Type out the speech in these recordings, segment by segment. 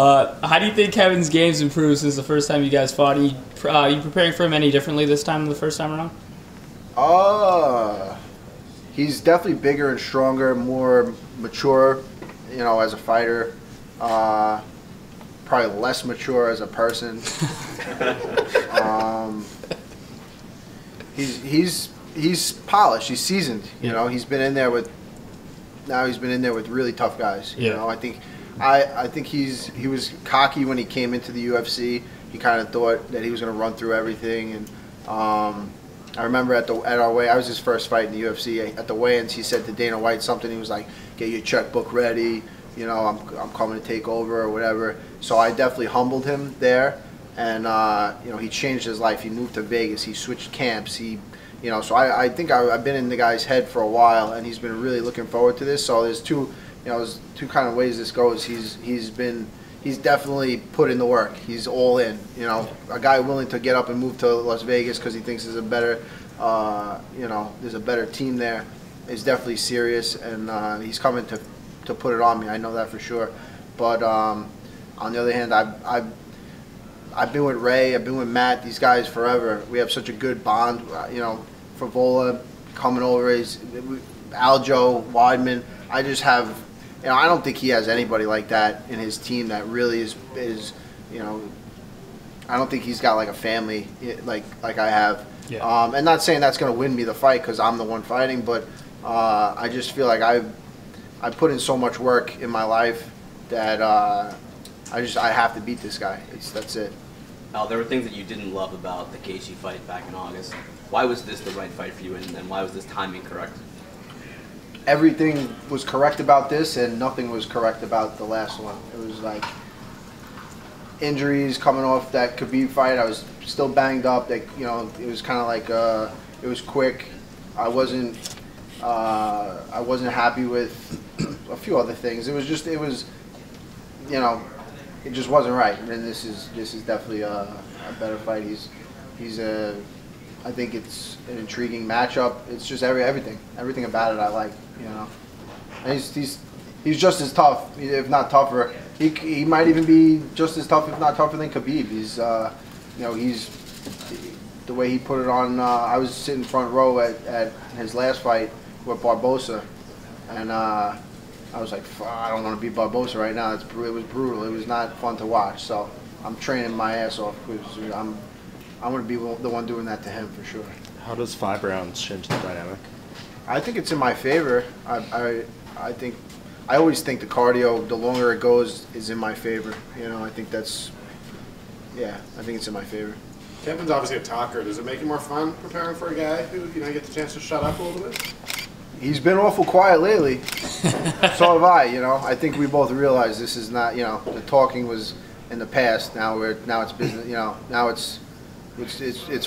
How do you think Kevin's game's improved since the first time you guys fought? Are you preparing for him any differently this time than the first time around? He's definitely bigger and stronger, more mature, you know, as a fighter. Probably less mature as a person. He's polished. He's seasoned. You know, he's been in there with really tough guys. You know, I think he was cocky when he came into the UFC. He kind of thought that he was going to run through everything, and I remember at our weigh, I was his first fight in the UFC. At the weigh-ins, he said to Dana White something. He was like, "Get your checkbook ready. You know, I'm coming to take over or whatever." So I definitely humbled him there, and you know, he changed his life. He moved to Vegas. He switched camps. You know, so I think I've been in the guy's head for a while, and he's been really looking forward to this. So there's two kind of ways this goes. He's definitely put in the work. He's all in. You know, a guy willing to get up and move to Las Vegas because he thinks there's a better, you know, there's a better team there. Is definitely serious, and he's coming to put it on me. I know that for sure. But on the other hand, I've been with Ray, I've been with Matt, these guys forever. We have such a good bond. You know, Favola coming over, Aljo, Weidman. I just have, you know, I don't think he has anybody like that in his team that really is you know, I don't think he's got like a family like I have. Yeah. And not saying that's going to win me the fight because I'm the one fighting, but I just feel like I put in so much work in my life that I have to beat this guy. That's it. There were things that you didn't love about the Gaethje fight back in August. Why was this the right fight for you, and why was this timing correct? Everything was correct about this, and nothing was correct about the last one. It was like injuries coming off that Khabib fight. I was still banged up. That, you know, it was kind of like it was quick. I wasn't happy with a few other things. It was, you know, it just wasn't right. And this is definitely a better fight. I think it's an intriguing matchup. It's just everything about it I like. You know, and he's just as tough, if not tougher. He might even be just as tough, if not tougher, than Khabib. He's you know, the way he put it on. I was sitting front row at his last fight with Barbosa, and I was like, I don't want to beat Barbosa right now. It was brutal. It was not fun to watch. So I'm training my ass off because I'm going to be the one doing that to him for sure. How does 5 rounds change the dynamic? I think it's in my favor. I always think the cardio, the longer it goes, is in my favor. You know, I think it's in my favor. Kevin's obviously a talker. Does it make it more fun preparing for a guy who, you know, gets the chance to shut up a little bit? He's been awful quiet lately. So have I. You know, I think we both realize this is not. You know, the talking was in the past. Now it's business. You know, now it's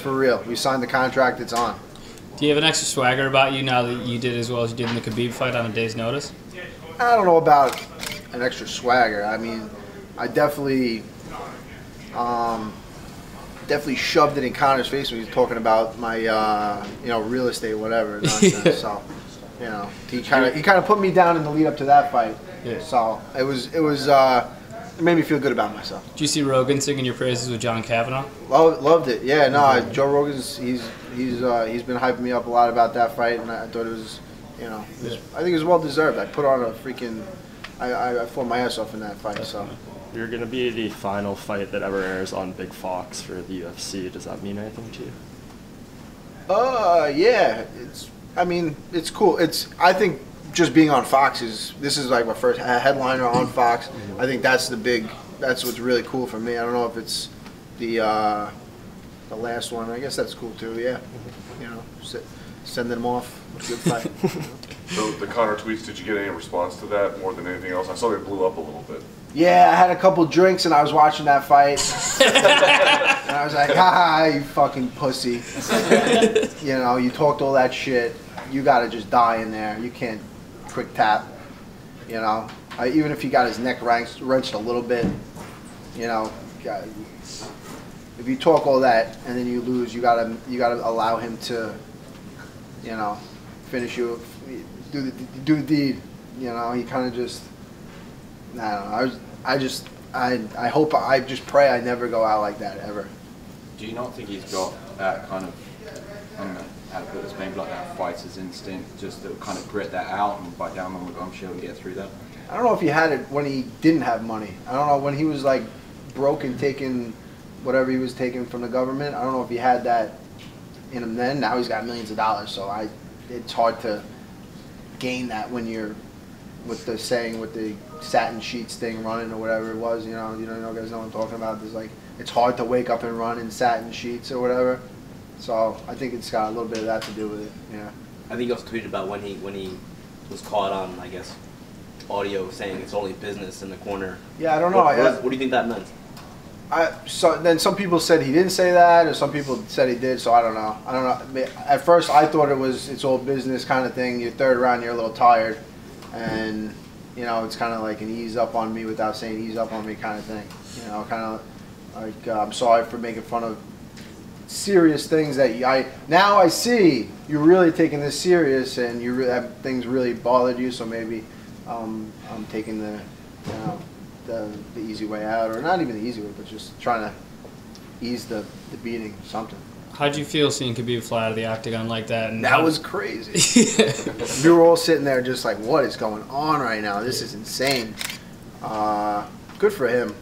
for real. We signed the contract. It's on. Do you have an extra swagger about you now that you did as well as you did in the Khabib fight on a day's notice? I don't know about an extra swagger. I mean, I definitely shoved it in Conor's face when he was talking about my, you know, real estate, whatever nonsense. So, you know, he kind of put me down in the lead up to that fight. Yeah. So it made me feel good about myself. Did you see Rogan singing your praises with John Kavanaugh? Loved it. Yeah, no, Joe Rogan's he's been hyping me up a lot about that fight, and I thought it was, you know, I think it was well deserved. I put on a freaking, I fought my ass off in that fight. So. You're going to be the final fight that ever airs on Big Fox for the UFC. Does that mean anything to you? Yeah. I mean, it's cool. I think just being on Fox this is like my first headliner on Fox. I think that's what's really cool for me. I don't know if it's the last one. I guess that's cool too. Yeah. You know, sending them off. Good fight. So the Conor tweets, did you get any response to that more than anything else? I saw they blew up a little bit. Yeah, I had a couple drinks and I was watching that fight. And I was like, ha, you fucking pussy. You know, you talked all that shit. You gotta just die in there. You can't quick tap. You know, even if he got his neck wrenched a little bit, you know, if you talk all that and then you lose, you gotta allow him to, you know, finish you, do the deed. You know, he kind of just, I don't know. I hope, I just pray I never go out like that ever. Do you not think he's got that kind of, I don't know how to put this, maybe like that fighter's instinct, just to kind of grit that out and bite down on the gumshoe and get through that? I don't know if he had it when he didn't have money. I don't know, when he was like broke and taking whatever he was taking from the government. I don't know if he had that in him then. Now he's got millions of dollars, so it's hard to gain that when you're with the saying, with the satin sheets thing running or whatever it was. You know guys know what I'm talking about. There's like, it's hard to wake up and run in satin sheets or whatever. So I think it's got a little bit of that to do with it. Yeah. I think he also tweeted about when he was caught on, I guess, audio saying it's only business in the corner. Yeah, I don't know. What do you think that meant? So then some people said he didn't say that, or some people said he did. So I don't know. At first, I thought it's all business kind of thing. Your third round, you're a little tired, and it's kind of like an ease up on me without saying ease up on me kind of thing. Kind of like I'm sorry for making fun of serious things that now I see you're really taking this serious, and you really have things really bothered you. So maybe I'm taking the easy way out, or not even the easy way, but just trying to ease the beating or something. How'd you feel seeing Khabib fly out of the octagon like that? And that was crazy. We were all sitting there just like, what is going on right now? This is insane. Good for him.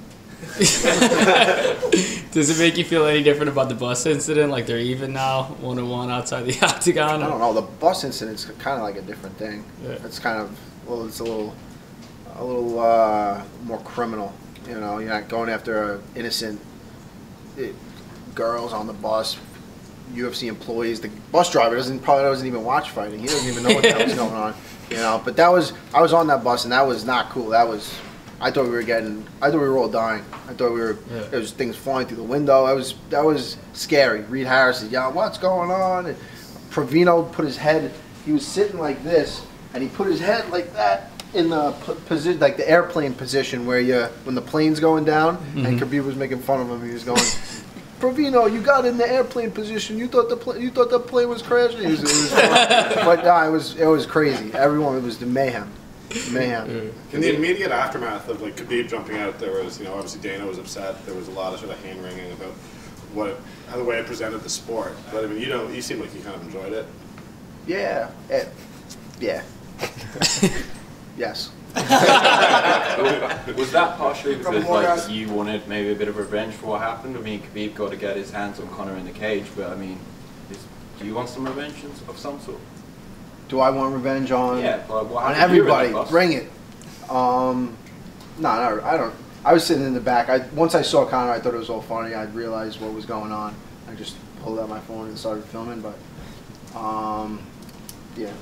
Does it make you feel any different about the bus incident? Like they're even now, 1-1 outside the octagon? I don't know. The bus incident's kind of like a different thing. Yeah. It's kind of, well, it's a little more criminal. You're not going after innocent girls on the bus, UFC employees. The bus driver probably doesn't even watch fighting. He doesn't even know what the hell's going on. But I was on that bus, and that was not cool. I thought we were all dying. I thought there was things flying through the window. That was scary. Reed Harris said, "Yeah, what's going on?" And Provino put his head. He was sitting like this, and he put his head like that in the position, like the airplane position, where when the plane's going down, and Khabib was making fun of him. He was going, "Provino, you got in the airplane position. You thought the plane was crashing." But no, it was crazy. Everyone, it was the mayhem. In the immediate aftermath of like Khabib jumping out, there was, obviously Dana was upset. There was a lot of sort of hand wringing about the way it presented the sport. But I mean, you seem like you kind of enjoyed it. Yeah. Yeah. Yes. Was that partially because you wanted maybe a bit of revenge for what happened? I mean, Khabib got to get his hands on Conor in the cage, but I mean, do you want some revenge of some sort? Do I want revenge on on everybody? Bring it. No, I don't. I was sitting in the back. Once I saw Conor, I thought it was all funny. I realized what was going on. I just pulled out my phone and started filming. But yeah,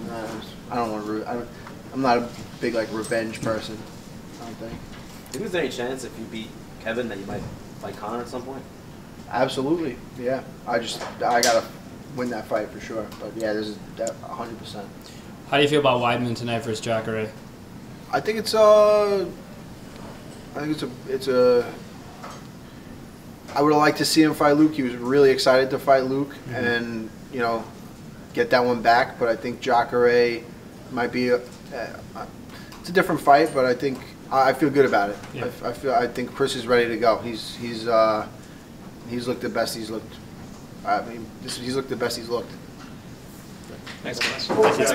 I don't want to. I'm not a big revenge person. I don't think. Think there's any chance if you beat Kevin that you might fight Conor at some point? Absolutely. Yeah. I gotta win that fight for sure. But yeah, there's 100%. How do you feel about Weidman tonight versus Jacare? I think it's I would have liked to see him fight Luke. He was really excited to fight Luke, and get that one back. But I think Jacare might be it's a different fight, but I think I feel good about it. Yeah. I think Chris is ready to go. He's looked the best he's looked. I mean, he's looked the best he's looked. Thanks, guys. Thank you.